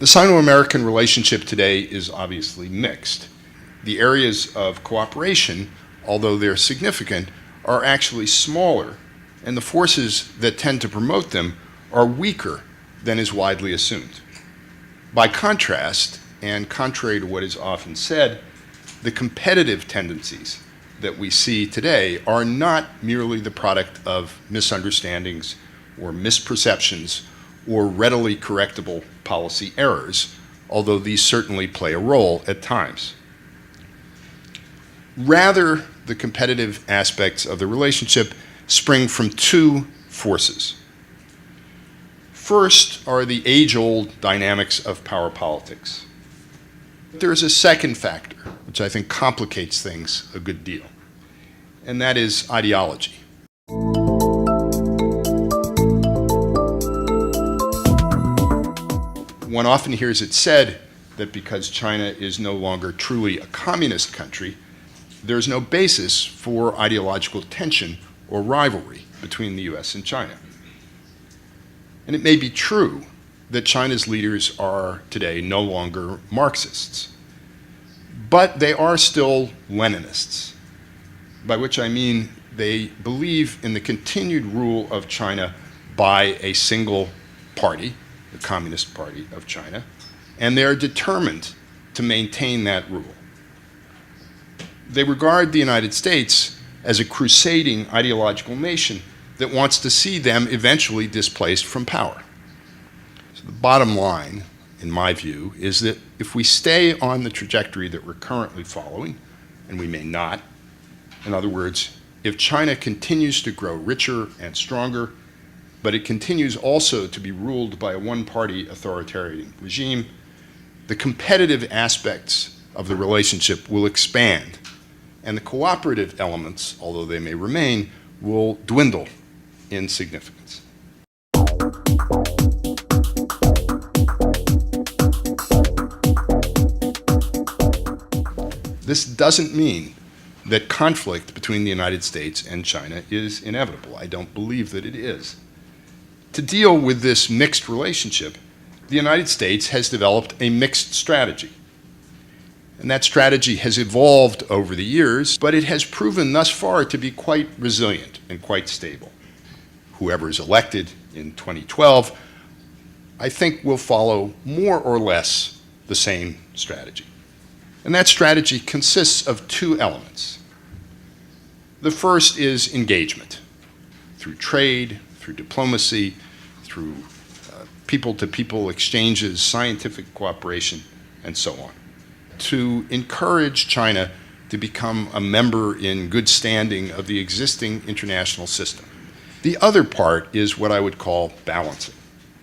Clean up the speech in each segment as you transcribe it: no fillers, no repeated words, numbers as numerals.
The Sino-American relationship today is obviously mixed. The areas of cooperation, although they're significant, are actually smaller, and the forces that tend to promote them are weaker than is widely assumed. By contrast, and contrary to what is often said, the competitive tendencies that we see today are not merely the product of misunderstandings or misperceptions or readily correctable policy errors, although these certainly play a role at times. Rather, the competitive aspects of the relationship spring from two forces. First are the age-old dynamics of power politics. There is a second factor, which I think complicates things a good deal, and that is ideology. One often hears it said that because China is no longer truly a communist country, there's no basis for ideological tension or rivalry between the US and China. And it may be true that China's leaders are today no longer Marxists, but they are still Leninists, by which I mean they believe in the continued rule of China by a single party, the Communist Party of China, and they are determined to maintain that rule. They regard the United States as a crusading ideological nation that wants to see them eventually displaced from power. So the bottom line, in my view, is that if we stay on the trajectory that we're currently following, and we may not, in other words, if China continues to grow richer and stronger, but it continues also to be ruled by a one-party authoritarian regime, the competitive aspects of the relationship will expand, and the cooperative elements, although they may remain, will dwindle in significance. This doesn't mean that conflict between the United States and China is inevitable. I don't believe that it is. To deal with this mixed relationship, the United States has developed a mixed strategy. And that strategy has evolved over the years, but it has proven thus far to be quite resilient and quite stable. Whoever is elected in 2012, I think will follow more or less the same strategy. And that strategy consists of two elements. The first is engagement, through trade, through diplomacy, through people-to-people exchanges, scientific cooperation, and so on, to encourage China to become a member in good standing of the existing international system. The other part is what I would call balancing.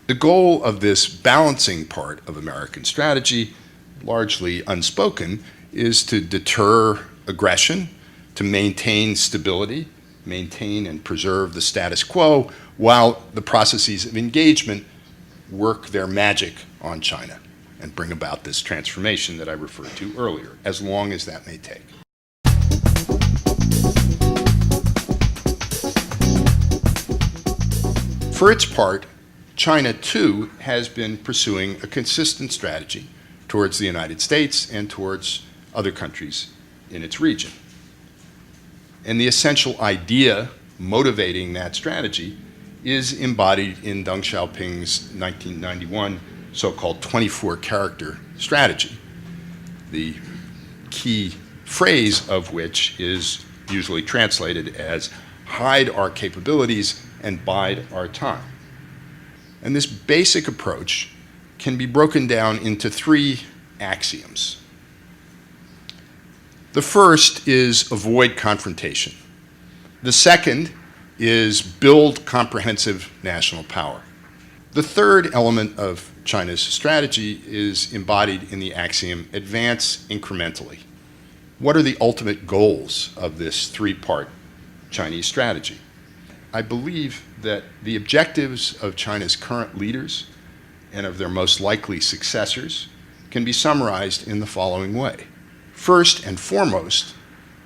The goal of this balancing part of American strategy, largely unspoken, is to deter aggression, to maintain stability, maintain and preserve the status quo, while the processes of engagement work their magic on China and bring about this transformation that I referred to earlier, as long as that may take. For its part, China too has been pursuing a consistent strategy towards the United States and towards other countries in its region. And the essential idea motivating that strategy is embodied in Deng Xiaoping's 1991 so-called 24-character strategy, the key phrase of which is usually translated as hide our capabilities and bide our time. And this basic approach can be broken down into three axioms. The first is avoid confrontation. The second is build comprehensive national power. The third element of China's strategy is embodied in the axiom, advance incrementally. What are the ultimate goals of this three-part Chinese strategy? I believe that the objectives of China's current leaders and of their most likely successors can be summarized in the following way. First and foremost,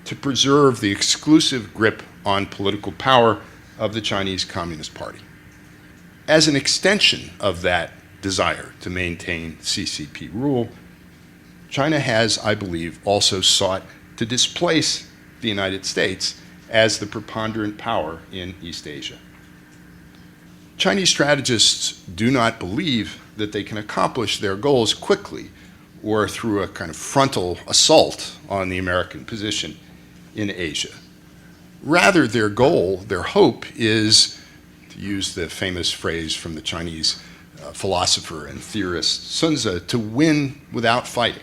to preserve the exclusive grip on political power of the Chinese Communist Party. As an extension of that desire to maintain CCP rule, China has, I believe, also sought to displace the United States as the preponderant power in East Asia. Chinese strategists do not believe that they can accomplish their goals quickly or through a kind of frontal assault on the American position in Asia. Rather, their goal, their hope is, to use the famous phrase from the Chinese philosopher and theorist Sun Tzu, to win without fighting.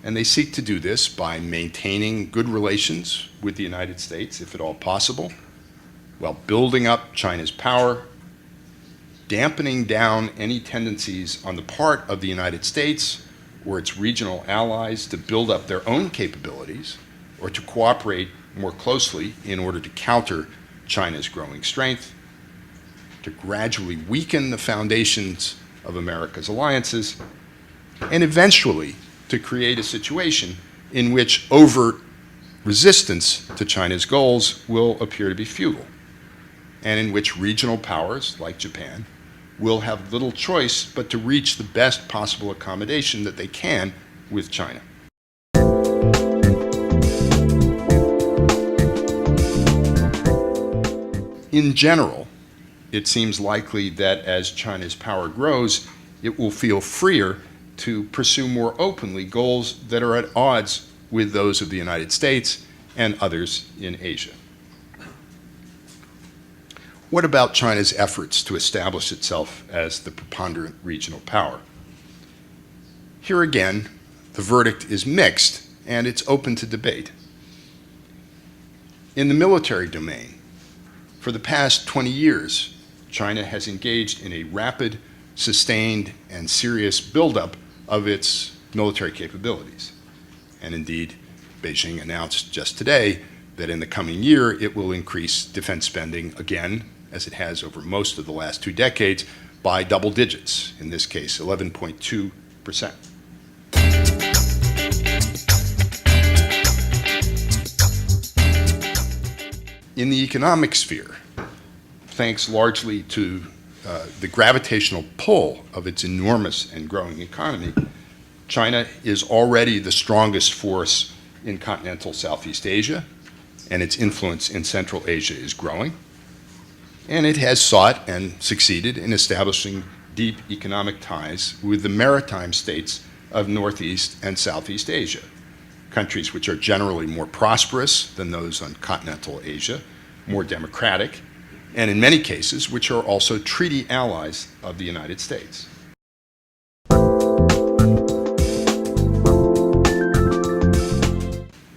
And they seek to do this by maintaining good relations with the United States, if at all possible, while building up China's power, dampening down any tendencies on the part of the United States or its regional allies to build up their own capabilities or to cooperate more closely in order to counter China's growing strength, to gradually weaken the foundations of America's alliances, and eventually to create a situation in which overt resistance to China's goals will appear to be futile, and in which regional powers, like Japan, will have little choice but to reach the best possible accommodation that they can with China. In general, it seems likely that as China's power grows, it will feel freer to pursue more openly goals that are at odds with those of the United States and others in Asia. What about China's efforts to establish itself as the preponderant regional power? Here again, the verdict is mixed and it's open to debate. In the military domain, for the past 20 years, China has engaged in a rapid, sustained, and serious buildup of its military capabilities. And indeed, Beijing announced just today that in the coming year it will increase defense spending again, as it has over most of the last 2 decades, by double digits, in this case 11.2%. In the economic sphere, thanks largely to the gravitational pull of its enormous and growing economy, China is already the strongest force in continental Southeast Asia, and its influence in Central Asia is growing. And it has sought and succeeded in establishing deep economic ties with the maritime states of Northeast and Southeast Asia, countries which are generally more prosperous than those on continental Asia, more democratic, and in many cases which are also treaty allies of the United States.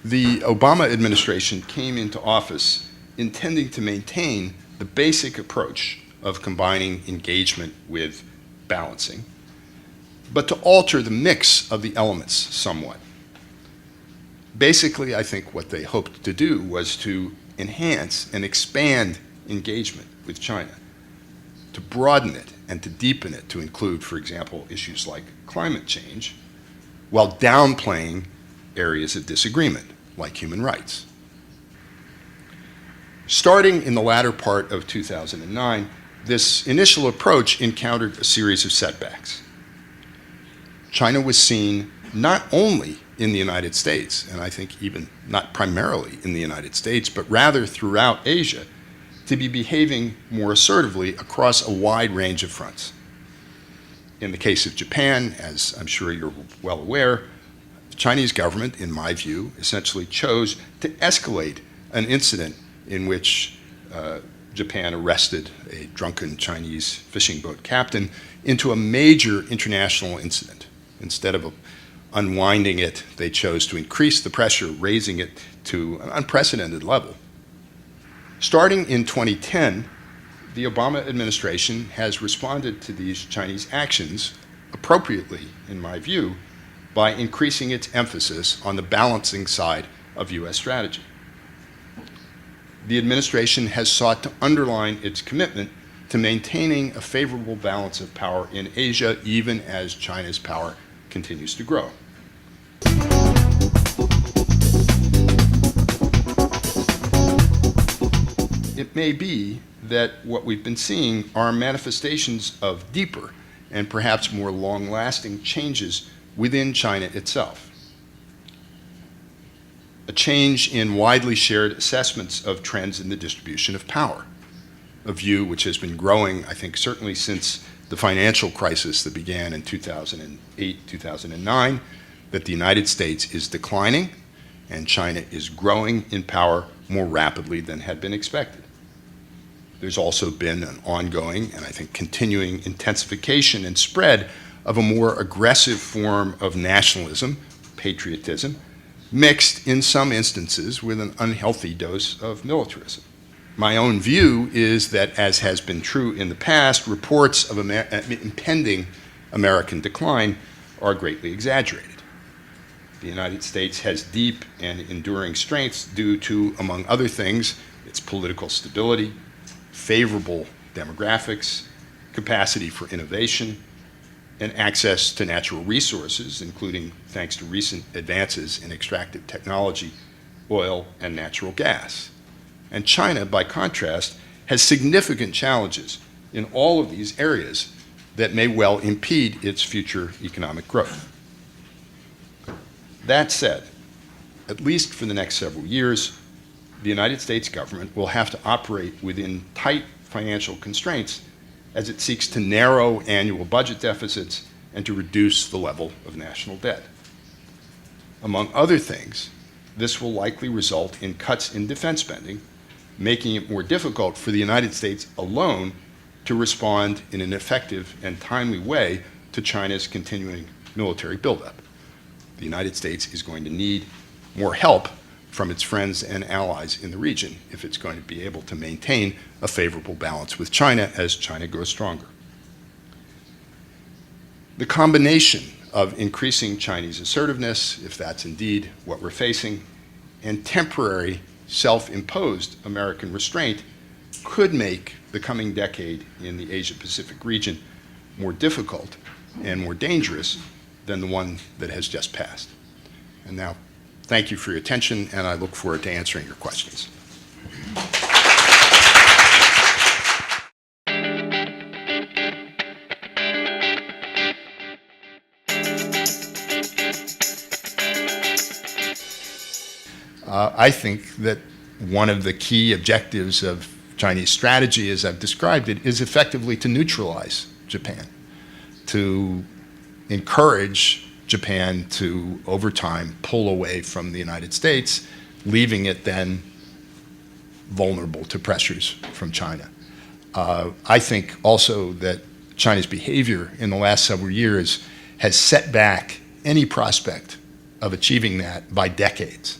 The Obama administration came into office intending to maintain the basic approach of combining engagement with balancing, but to alter the mix of the elements somewhat. Basically, I think what they hoped to do was to enhance and expand engagement with China, to broaden it and to deepen it to include, for example, issues like climate change, while downplaying areas of disagreement, like human rights. Starting in the latter part of 2009, this initial approach encountered a series of setbacks. China was seen not only in the United States, and I think even not primarily in the United States, but rather throughout Asia, to be behaving more assertively across a wide range of fronts. In the case of Japan, as I'm sure you're well aware, the Chinese government, in my view, essentially chose to escalate an incident in which Japan arrested a drunken Chinese fishing boat captain into a major international incident. Instead of unwinding it, they chose to increase the pressure, raising it to an unprecedented level. Starting in 2010, the Obama administration has responded to these Chinese actions appropriately, in my view, by increasing its emphasis on the balancing side of U.S. strategy. The administration has sought to underline its commitment to maintaining a favorable balance of power in Asia, even as China's power continues to grow. It may be that what we've been seeing are manifestations of deeper and perhaps more long-lasting changes within China itself. A change in widely shared assessments of trends in the distribution of power, a view which has been growing, I think, certainly since the financial crisis that began in 2008, 2009, that the United States is declining and China is growing in power more rapidly than had been expected. There's also been an ongoing and I think continuing intensification and spread of a more aggressive form of nationalism, patriotism, mixed in some instances with an unhealthy dose of militarism. My own view is that, as has been true in the past, reports of impending American decline are greatly exaggerated. The United States has deep and enduring strengths due to, among other things, its political stability, favorable demographics, capacity for innovation, and access to natural resources, including thanks to recent advances in extractive technology, oil, and natural gas. And China, by contrast, has significant challenges in all of these areas that may well impede its future economic growth. That said, at least for the next several years, the United States government will have to operate within tight financial constraints as it seeks to narrow annual budget deficits and to reduce the level of national debt. Among other things, this will likely result in cuts in defense spending, making it more difficult for the United States alone to respond in an effective and timely way to China's continuing military buildup. The United States is going to need more help from its friends and allies in the region if it's going to be able to maintain a favorable balance with China as China grows stronger. The combination of increasing Chinese assertiveness, if that's indeed what we're facing, and temporary self-imposed American restraint could make the coming decade in the Asia-Pacific region more difficult and more dangerous than the one that has just passed. And now, thank you for your attention, and I look forward to answering your questions. I think that one of the key objectives of Chinese strategy, as I've described it, is effectively to neutralize Japan, to encourage Japan to, over time, pull away from the United States, leaving it then vulnerable to pressures from China. I think also that China's behavior in the last several years has set back any prospect of achieving that by decades,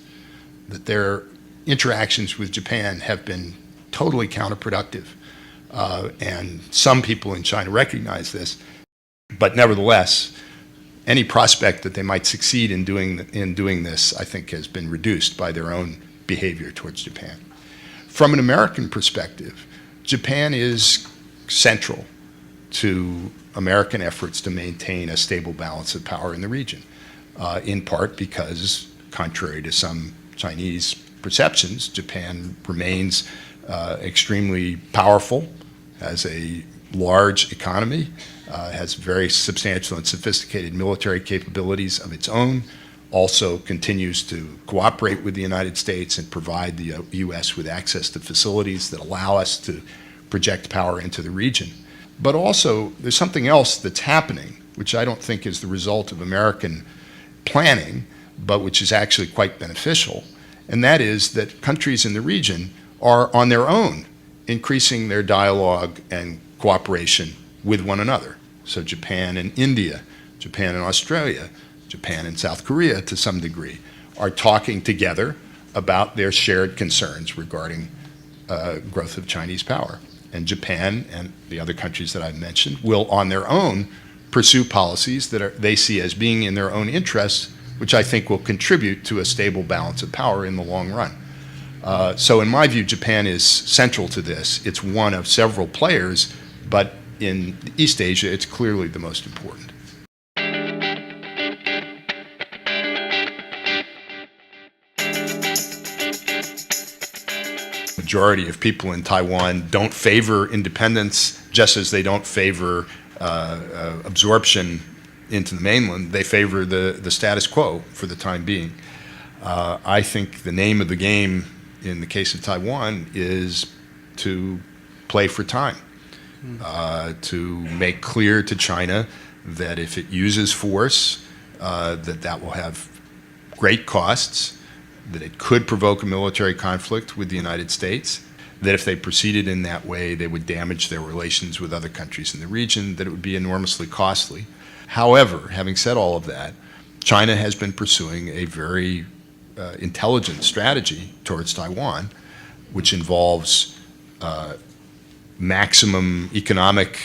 that their interactions with Japan have been totally counterproductive. And some people in China recognize this, but nevertheless, any prospect that they might succeed in doing this, I think, has been reduced by their own behavior towards Japan. From an American perspective, Japan is central to American efforts to maintain a stable balance of power in the region, in part because, contrary to some Chinese perceptions, Japan remains extremely powerful, has a large economy, has very substantial and sophisticated military capabilities of its own, also continues to cooperate with the United States and provide the U.S. with access to facilities that allow us to project power into the region. But also, there's something else that's happening, which I don't think is the result of American planning, but which is actually quite beneficial, and that is that countries in the region are on their own increasing their dialogue and cooperation with one another. So Japan and India, Japan and Australia, Japan and South Korea to some degree are talking together about their shared concerns regarding growth of Chinese power. And Japan and the other countries that I've mentioned will on their own pursue policies that they see as being in their own interests, which I think will contribute to a stable balance of power in the long run. So in my view, Japan is central to this. It's one of several players, but in East Asia, it's clearly the most important. Majority of people in Taiwan don't favor independence, just as they don't favor absorption into the mainland, they favor the status quo for the time being. I think the name of the game in the case of Taiwan is to play for time, to make clear to China that if it uses force, that will have great costs, that it could provoke a military conflict with the United States, that if they proceeded in that way, they would damage their relations with other countries in the region, that it would be enormously costly. However, having said all of that, China has been pursuing a very intelligent strategy towards Taiwan, which involves maximum economic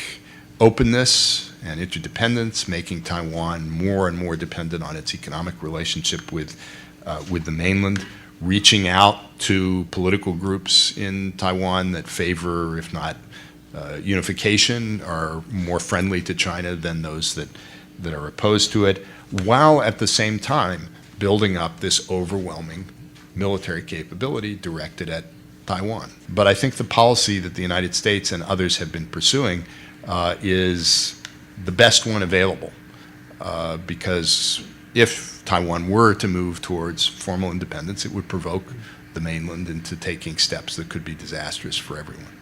openness and interdependence, making Taiwan more and more dependent on its economic relationship with the mainland, reaching out to political groups in Taiwan that favor, if not unification, are more friendly to China than those that are opposed to it, while at the same time building up this overwhelming military capability directed at Taiwan. But I think the policy that the United States and others have been pursuing is the best one available, because if Taiwan were to move towards formal independence, it would provoke the mainland into taking steps that could be disastrous for everyone.